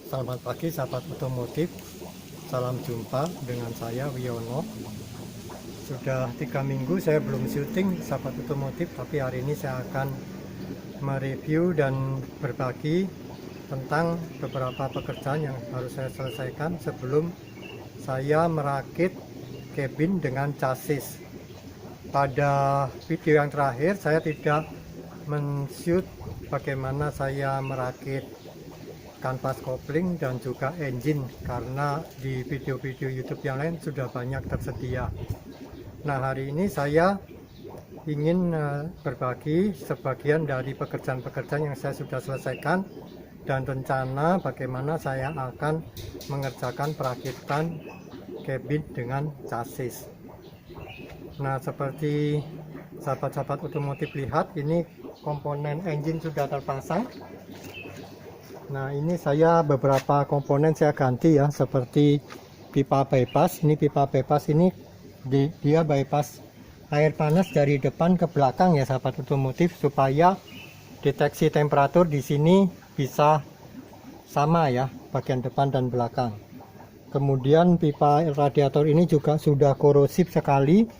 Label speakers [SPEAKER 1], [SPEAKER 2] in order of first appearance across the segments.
[SPEAKER 1] Selamat pagi sahabat otomotif, salam jumpa dengan saya Wiono. Sudah 3 minggu saya belum syuting sahabat otomotif, tapi hari ini saya akan mereview dan berbagi tentang beberapa pekerjaan yang harus saya selesaikan sebelum saya merakit kabin dengan chassis. Pada video yang terakhir saya tidak men-shoot bagaimana saya merakit kanvas kopling dan juga engine, karena di video-video YouTube yang lain sudah banyak tersedia. Nah, hari ini saya ingin berbagi sebagian dari pekerjaan-pekerjaan yang saya sudah selesaikan dan rencana bagaimana saya akan mengerjakan perakitan kabin dengan chassis. Nah, seperti sahabat-sahabat otomotif lihat, ini komponen engine sudah terpasang. Nah, ini saya beberapa komponen saya ganti ya, seperti pipa bypass. Ini pipa bypass ini dia bypass air panas dari depan ke belakang ya sahabat otomotif, supaya deteksi temperatur di sini bisa sama ya, bagian depan dan belakang. Kemudian pipa radiator ini juga sudah korosif sekali,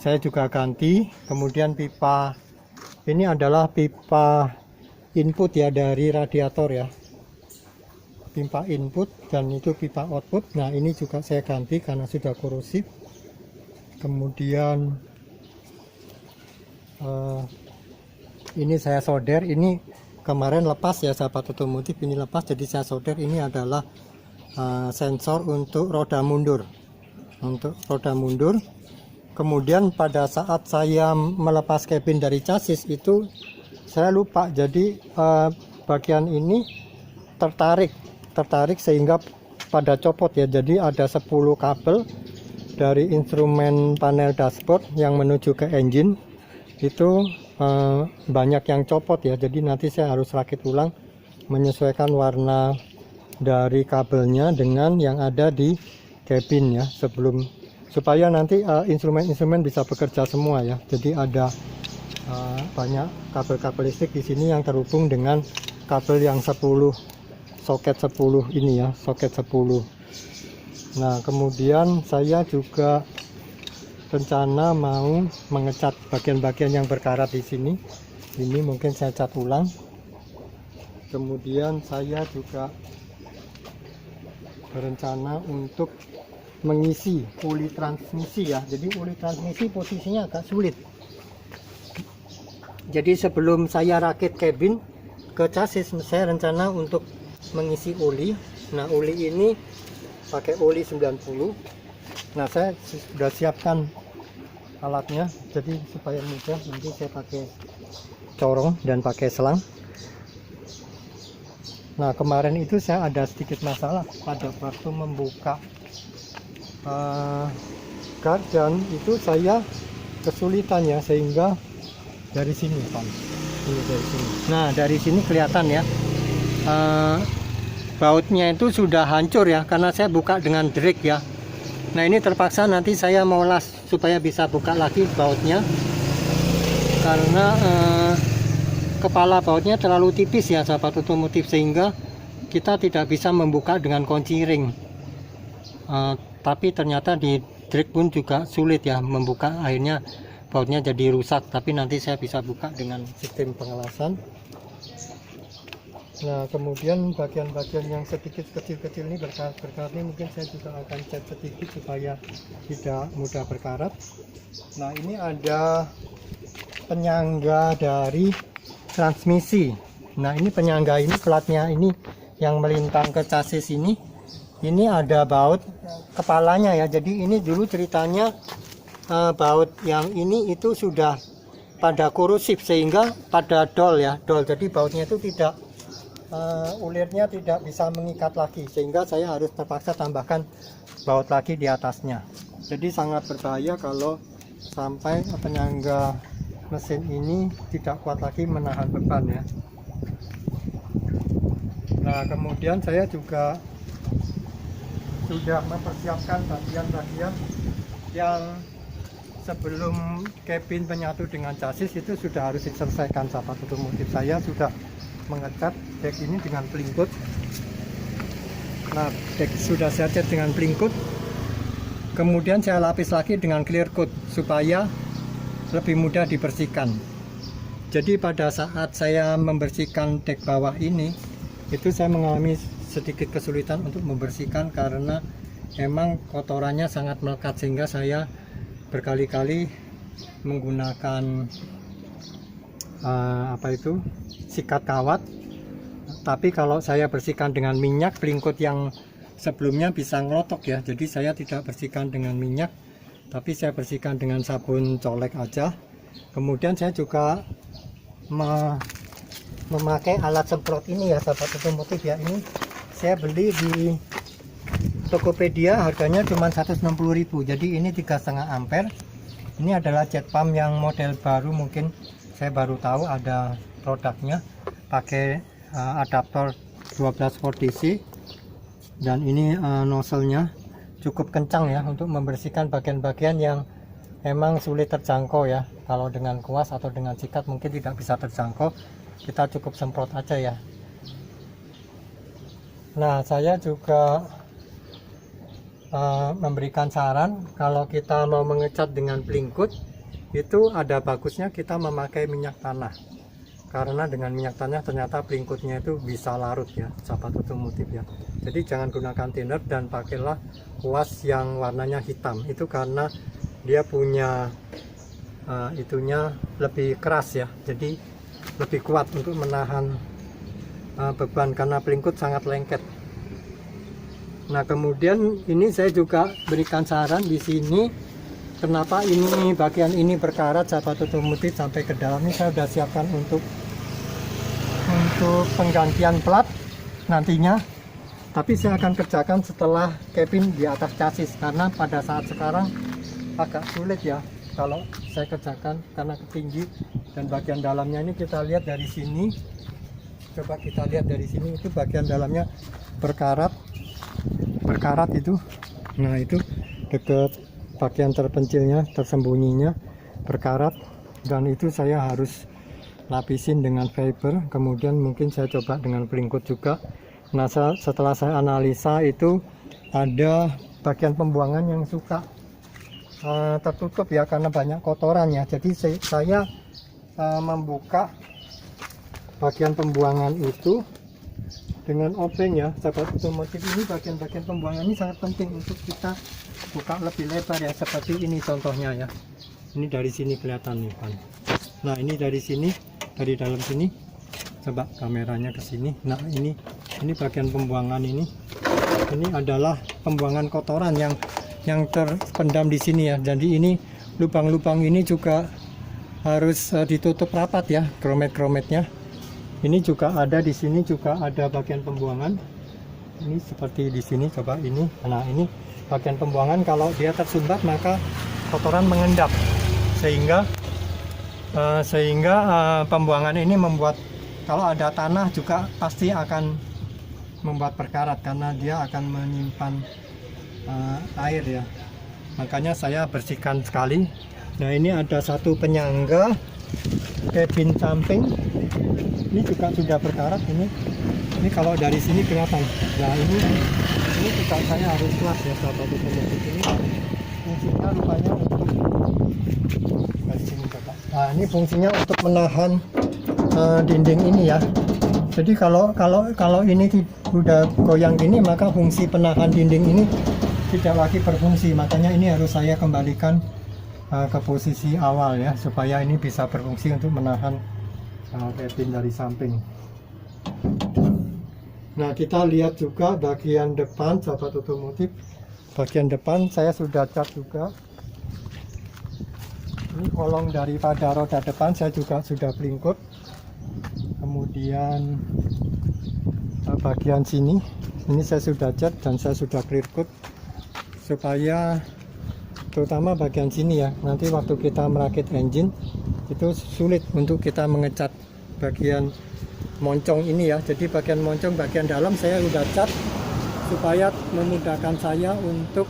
[SPEAKER 1] saya juga ganti. Kemudian pipa ini adalah pipa input ya dari radiator ya, pipa input, dan itu pipa output. Nah, ini juga saya ganti karena sudah korosif. Kemudian ini saya solder, ini kemarin lepas ya sahabat otomotif, ini lepas, jadi saya solder. Ini adalah sensor untuk roda mundur, Kemudian pada saat saya melepas kabin dari chassis itu saya lupa, jadi bagian ini tertarik sehingga pada copot ya. Jadi ada 10 kabel dari instrumen panel dashboard yang menuju ke engine itu banyak yang copot ya. Jadi nanti saya harus rakit ulang, menyesuaikan warna dari kabelnya dengan yang ada di kabin ya, supaya nanti instrumen-instrumen bisa bekerja semua ya. Jadi ada banyak kabel-kabel listrik di sini yang terhubung dengan kabel yang 10 soket 10 ini ya, soket 10. Nah, kemudian saya juga rencana mau mengecat bagian-bagian yang berkarat di sini. Ini mungkin saya cat ulang. Kemudian saya juga berencana untuk mengisi oli transmisi ya. Jadi oli transmisi posisinya agak sulit. Jadi sebelum saya rakit kabin ke chassis, saya rencana untuk mengisi oli. Nah, oli ini pakai oli 90. Nah, saya sudah siapkan alatnya, jadi supaya mudah nanti saya pakai corong dan pakai selang. Nah, kemarin itu saya ada sedikit masalah pada waktu membuka guard, dan itu saya kesulitan ya, sehingga dari sini Pak. Ini dari sini. Nah, dari sini kelihatan ya, bautnya itu sudah hancur ya, karena saya buka dengan drag ya. Nah, ini terpaksa nanti saya mau las supaya bisa buka lagi bautnya, karena kepala bautnya terlalu tipis ya sahabat otomotif, sehingga kita tidak bisa membuka dengan kunci ring. Tapi ternyata di drag pun juga sulit ya membuka, akhirnya bautnya jadi rusak. Tapi nanti saya bisa buka dengan sistem pengelasan. Nah, kemudian bagian-bagian yang sedikit kecil-kecil ini berkarat ini mungkin saya juga akan cat sedikit supaya tidak mudah berkarat. Nah, ini ada penyangga dari transmisi. Nah, ini penyangga ini, platnya ini yang melintang ke chassis ini ada baut kepalanya ya. Jadi ini dulu ceritanya baut yang ini itu sudah pada korosif, sehingga pada dol ya, jadi bautnya itu tidak ulirnya tidak bisa mengikat lagi, sehingga saya harus terpaksa tambahkan baut lagi di atasnya. Jadi sangat berbahaya kalau sampai penyangga mesin ini tidak kuat lagi menahan beban ya. Nah, kemudian saya juga sudah mempersiapkan bagian-bagian yang sebelum kabin penyatu dengan chassis itu sudah harus diselesaikan sahabat otomotif. Saya sudah mengecat dek ini dengan pelingkut. Nah, dek sudah saya cat dengan pelingkut, kemudian saya lapis lagi dengan clear coat supaya lebih mudah dibersihkan. Jadi pada saat saya membersihkan dek bawah ini, itu saya mengalami sedikit kesulitan untuk membersihkan karena emang kotorannya sangat melekat, sehingga saya berkali-kali menggunakan sikat kawat. Tapi kalau saya bersihkan dengan minyak, pelingkut yang sebelumnya bisa ngelotok ya, jadi saya tidak bersihkan dengan minyak, tapi saya bersihkan dengan sabun colek aja. Kemudian saya juga memakai alat semprot ini ya, sahabat otomotif ya. Ini saya beli di Tokopedia, harganya cuma 160.000. Jadi ini 3,5 ampere. Ini adalah jet pump yang model baru, mungkin saya baru tahu ada produknya, pakai adaptor 12 volt DC. Dan ini nozzle-nya cukup kencang ya untuk membersihkan bagian-bagian yang memang sulit terjangkau ya. Kalau dengan kuas atau dengan sikat mungkin tidak bisa terjangkau, kita cukup semprot aja ya. Nah, saya juga memberikan saran kalau kita mau mengecat dengan pelingkut, itu ada bagusnya kita memakai minyak tanah, karena dengan minyak tanah ternyata pelingkutnya itu bisa larut ya, sahabat otomotif ya. Jadi jangan gunakan thinner dan pakailah kuas yang warnanya hitam, itu karena dia punya itunya lebih keras ya, jadi lebih kuat untuk menahan beban, karena pelingkut sangat lengket. Nah, kemudian ini saya juga berikan saran di sini, kenapa ini bagian ini berkarat, sahabat otomotif, sampai ke dalam. Ini saya sudah siapkan untuk penggantian plat nantinya, tapi saya akan kerjakan setelah cabin di atas chassis, karena pada saat sekarang agak sulit ya kalau saya kerjakan karena ketinggi. Dan bagian dalamnya ini kita lihat dari sini, coba kita lihat dari sini, itu bagian dalamnya berkarat itu. Nah, itu dekat bagian terpencilnya, tersembunyinya berkarat, dan itu saya harus lapisin dengan fiber. Kemudian mungkin saya coba dengan pelingkut juga. Nah, setelah saya analisa, itu ada bagian pembuangan yang suka tertutup ya karena banyak kotorannya. Jadi saya membuka bagian pembuangan itu dengan obeng ya, sahabat otomotif. Ini bagian-bagian pembuangan ini sangat penting untuk kita buka lebih lebar ya, seperti ini contohnya ya. Ini dari sini kelihatan nih kan. Nah, ini dari sini, dari dalam sini, coba kameranya ke sini. Nah, ini bagian pembuangan ini adalah pembuangan kotoran yang terpendam di sini ya. Jadi ini lubang-lubang ini juga harus ditutup rapat ya, kromet-krometnya. Ini juga ada di sini, juga ada bagian pembuangan. Ini seperti di sini, coba ini. Nah, ini bagian pembuangan, kalau dia tersumbat maka kotoran mengendap, sehingga pembuangan ini membuat, kalau ada tanah juga pasti akan membuat berkarat karena dia akan menyimpan air ya. Makanya saya bersihkan sekali. Nah, ini ada satu penyangga cabin samping, ini juga sudah berkarat. Ini kalau dari sini kelihatan. Nah, ini juga saya harus kelas ya, sahabat otomotif. Ini fungsinya rupanya untuk dari sini coba. Nah, ini fungsinya untuk menahan dinding ini ya. Jadi kalau ini sudah goyang gini, maka fungsi penahan dinding ini tidak lagi berfungsi. Makanya ini harus saya kembalikan ke posisi awal ya, supaya ini bisa berfungsi untuk menahan cabin dari samping. Nah, kita lihat juga bagian depan, sahabat otomotif. Bagian depan saya sudah cat juga. Ini kolong daripada roda depan saya juga sudah pelingkut. Kemudian bagian sini ini saya sudah cat dan saya sudah clear coat, supaya terutama bagian sini ya, nanti waktu kita merakit engine itu sulit untuk kita mengecat bagian moncong ini ya. Jadi bagian moncong, bagian dalam saya sudah cat supaya memudahkan saya untuk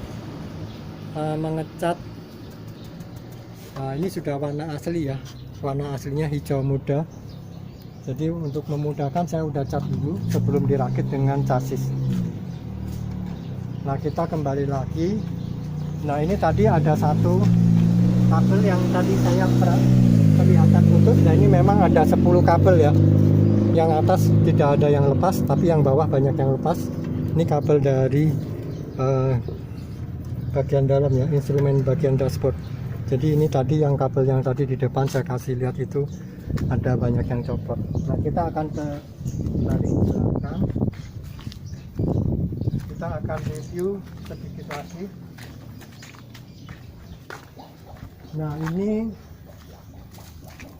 [SPEAKER 1] mengecat. Ini sudah warna asli ya, warna aslinya hijau muda. Jadi untuk memudahkan saya udah cat dulu sebelum dirakit dengan chassis. Nah, kita kembali lagi. Nah, ini tadi ada satu kabel yang tadi saya kelihatan putus. Nah, ini memang ada 10 kabel ya. Yang atas tidak ada yang lepas, tapi yang bawah banyak yang lepas. Ini kabel dari bagian dalam ya, instrumen bagian dashboard. Jadi ini tadi yang kabel yang tadi di depan saya kasih lihat itu ada banyak yang copot. Nah, kita akan ke belakang. Kita akan review sedikit lagi. Nah, ini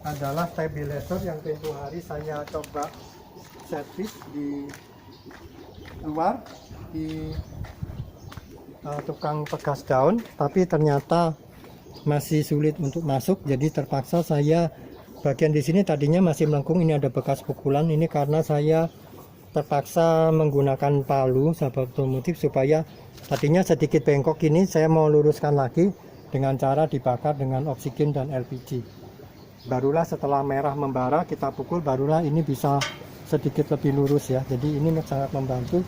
[SPEAKER 1] adalah stabilizer yang tempo hari saya coba servis di luar di tukang pegas daun, tapi ternyata masih sulit untuk masuk. Jadi terpaksa saya bagian di sini tadinya masih melengkung, ini ada bekas pukulan. Ini karena saya terpaksa menggunakan palu sahabat otomotif supaya tadinya sedikit bengkok. Ini saya mau luruskan lagi dengan cara dibakar dengan oksigen dan LPG. Barulah setelah merah membara kita pukul, barulah ini bisa sedikit lebih lurus ya. Jadi ini sangat membantu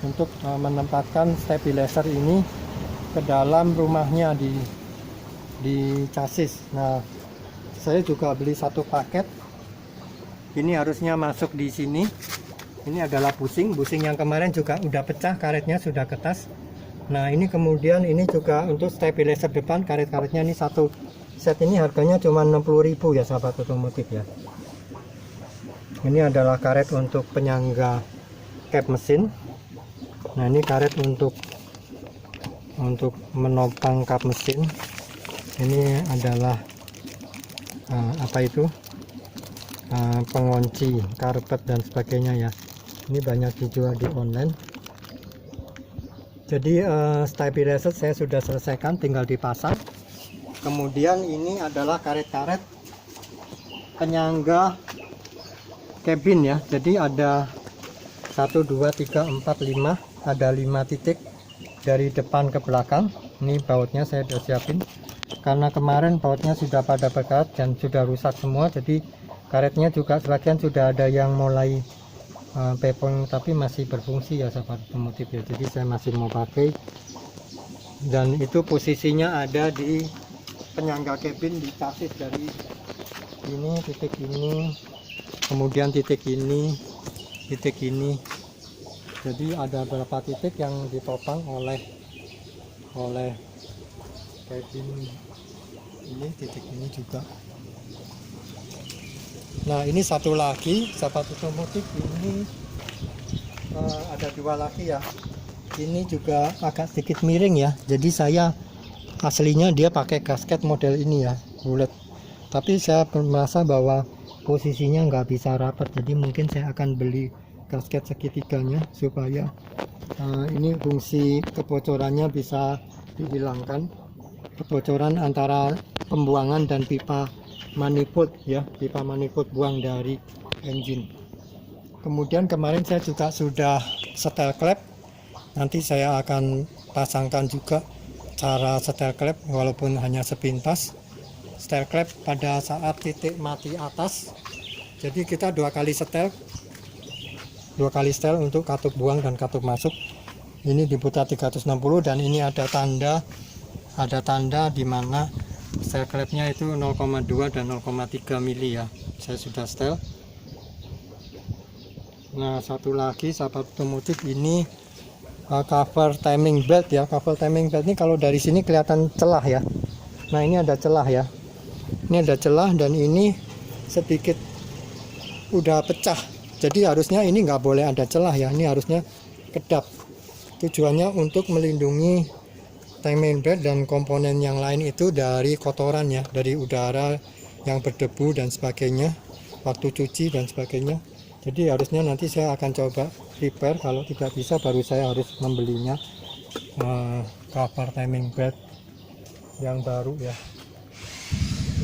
[SPEAKER 1] untuk menempatkan stabilizer ini ke dalam rumahnya di chassis. Nah, saya juga beli satu paket. Ini harusnya masuk di sini. Ini adalah busing yang kemarin juga udah pecah, karetnya sudah ketas. Nah, ini kemudian ini juga untuk stabilizer depan, karet-karetnya ini satu set ini harganya cuma 60.000 ya sahabat otomotif ya. Ini adalah karet untuk penyangga kap mesin. Nah, ini karet untuk menopang kap mesin. Ini adalah pengunci karpet dan sebagainya ya. Ini banyak dijual di online. Jadi stabilizer saya sudah selesaikan, tinggal dipasang. Kemudian ini adalah karet-karet penyangga cabin ya. Jadi ada 1 2 3 4 5, ada 5 titik dari depan ke belakang. Ini bautnya saya sudah siapin karena kemarin bautnya sudah pada bekas dan sudah rusak semua. Jadi karetnya juga sebagian sudah ada yang mulai pepong, tapi masih berfungsi ya sahabat otomotif ya. Jadi saya masih mau pakai, dan itu posisinya ada di penyangga cabin di chassis. Dari ini titik ini, kemudian titik ini, titik ini. Jadi ada beberapa titik yang ditopang oleh cabin ini, titik ini juga. Nah, ini satu lagi sahabat otomotif, ini ada 2 lagi ya. Ini juga agak sedikit miring ya. Jadi saya aslinya dia pakai gasket model ini ya, bulat. Tapi saya merasa bahwa posisinya nggak bisa rapat, jadi mungkin saya akan beli gasket segitiganya supaya ini fungsi kebocorannya bisa dihilangkan, kebocoran antara pembuangan dan pipa manifold ya, pipa manifold buang dari engine. Kemudian kemarin saya juga sudah setel klep, nanti saya akan pasangkan juga cara setel klep walaupun hanya sepintas. Setel klep pada saat titik mati atas, jadi kita 2 kali setel, 2 kali setel untuk katup buang dan katup masuk. Ini diputar 360 dan ini ada tanda di mana setel klepnya itu 0,2 dan 0,3 mili ya. Saya sudah setel. Nah, satu lagi sahabat otomotif, ini cover timing belt ya. Cover timing belt ini kalau dari sini kelihatan celah ya. Nah, ini ada celah ya. Ini ada celah dan ini sedikit udah pecah. Jadi harusnya ini nggak boleh ada celah ya. Ini harusnya kedap. Tujuannya untuk melindungi timing belt dan komponen yang lain itu dari kotoran ya, dari udara yang berdebu dan sebagainya, waktu cuci dan sebagainya. Jadi harusnya nanti saya akan coba repair. Kalau tidak bisa baru saya harus membelinya cover timing belt yang baru ya.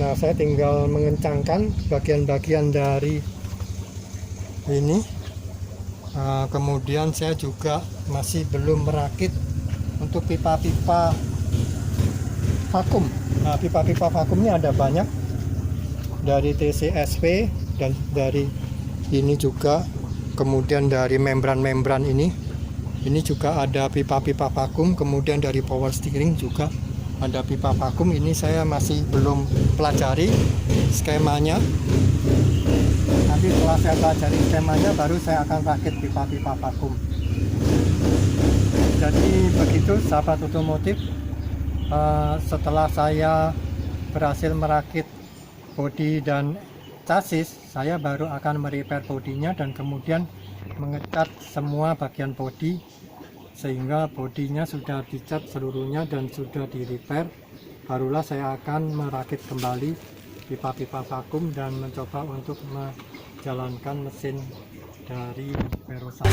[SPEAKER 1] Nah, saya tinggal mengencangkan bagian-bagian dari ini. Kemudian saya juga masih belum merakit untuk pipa-pipa vakum. Nah, pipa-pipa vakumnya ada banyak dari TCSV dan dari ini juga, kemudian dari membran-membran ini juga ada pipa-pipa vakum, kemudian dari power steering juga ada pipa vakum. Ini saya masih belum pelajari skemanya. Nanti setelah saya pelajari skemanya baru saya akan rakit pipa-pipa vakum. Jadi begitu sahabat otomotif, setelah saya berhasil merakit bodi dan chassis, saya baru akan merepair bodinya dan kemudian mengecat semua bagian bodi sehingga bodinya sudah dicat seluruhnya dan sudah di repair. Barulah saya akan merakit kembali pipa-pipa vakum dan mencoba untuk menjalankan mesin dari Verosa.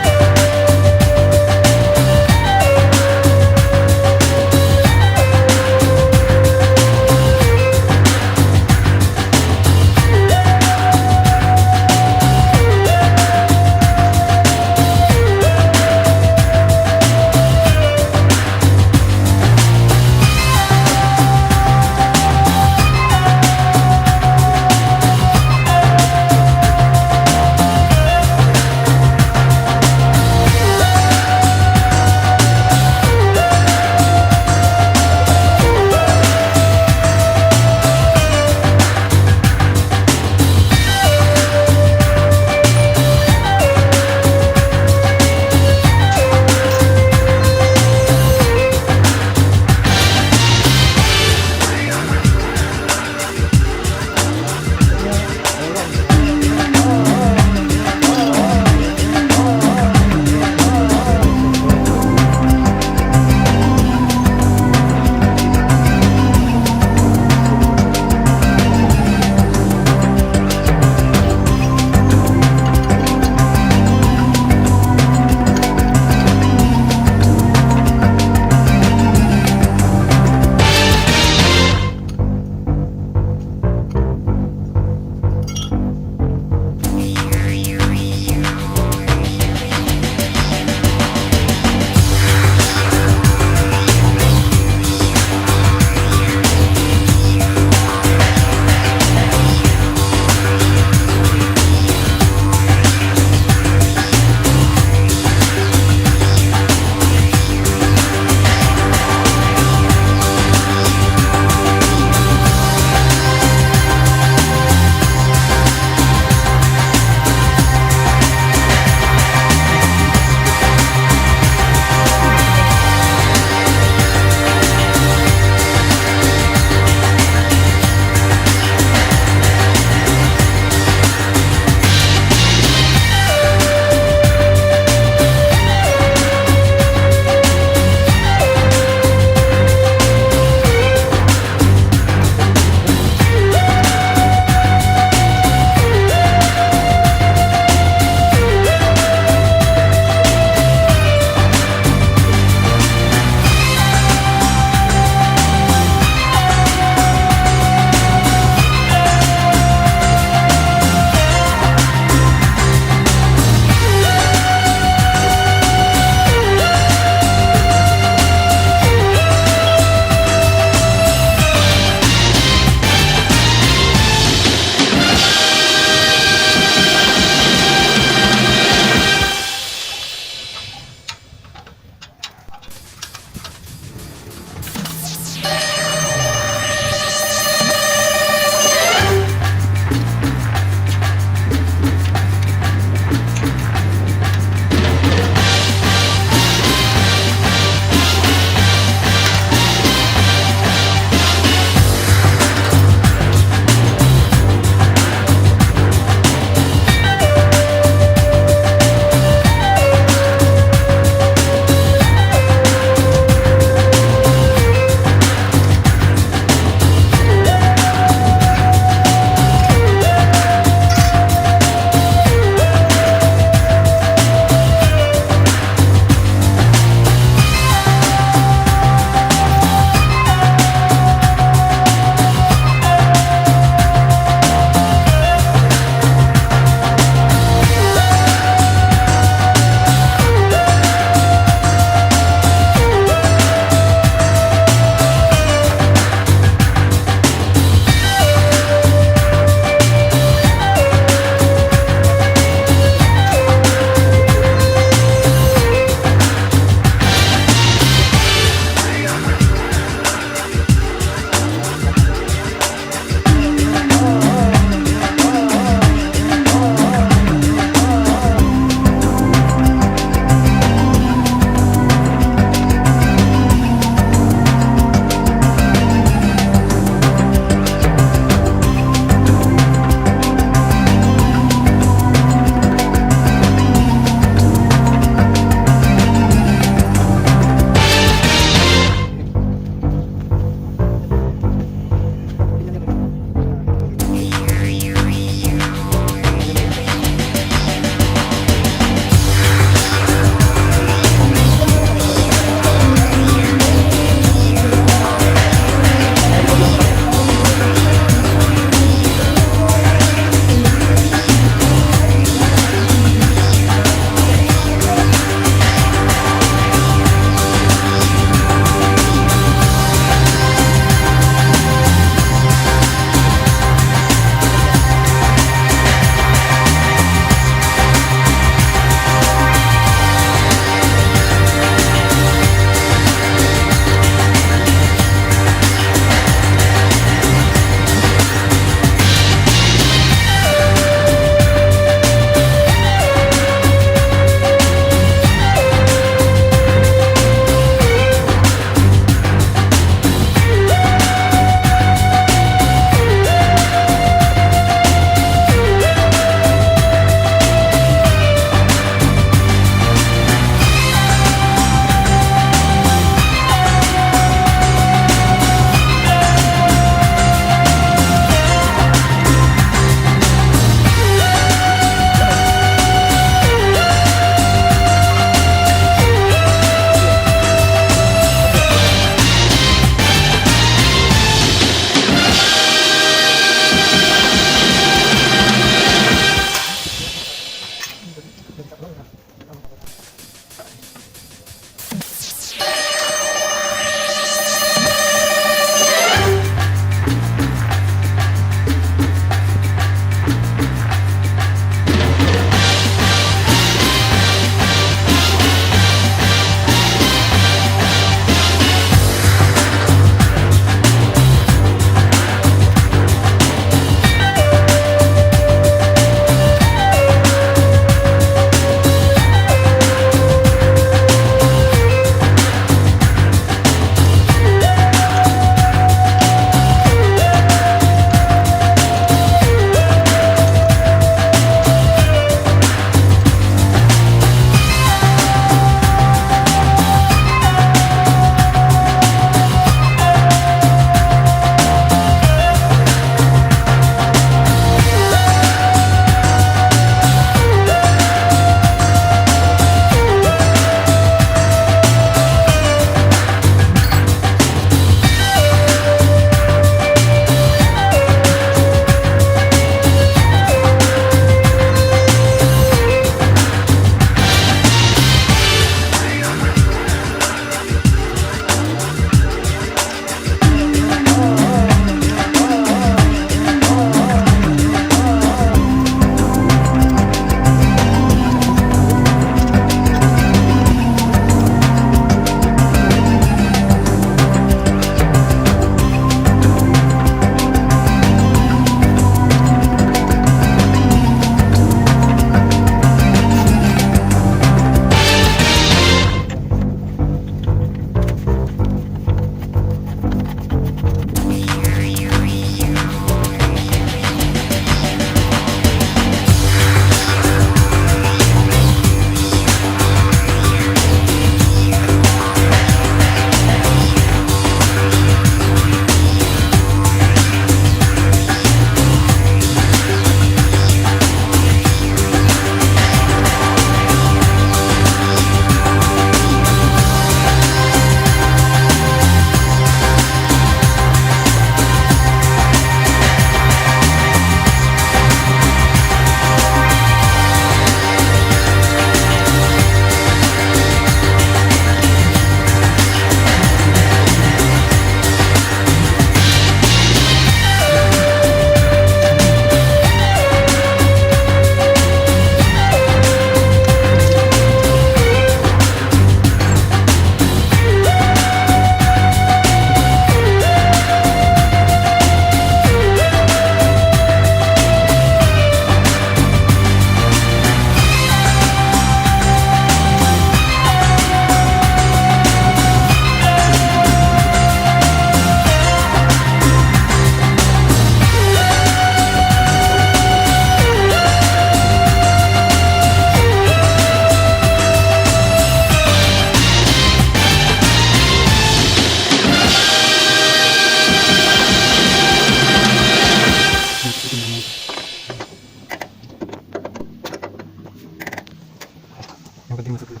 [SPEAKER 1] Yang penting masuk dulu.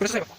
[SPEAKER 2] Udah selesai, Pak?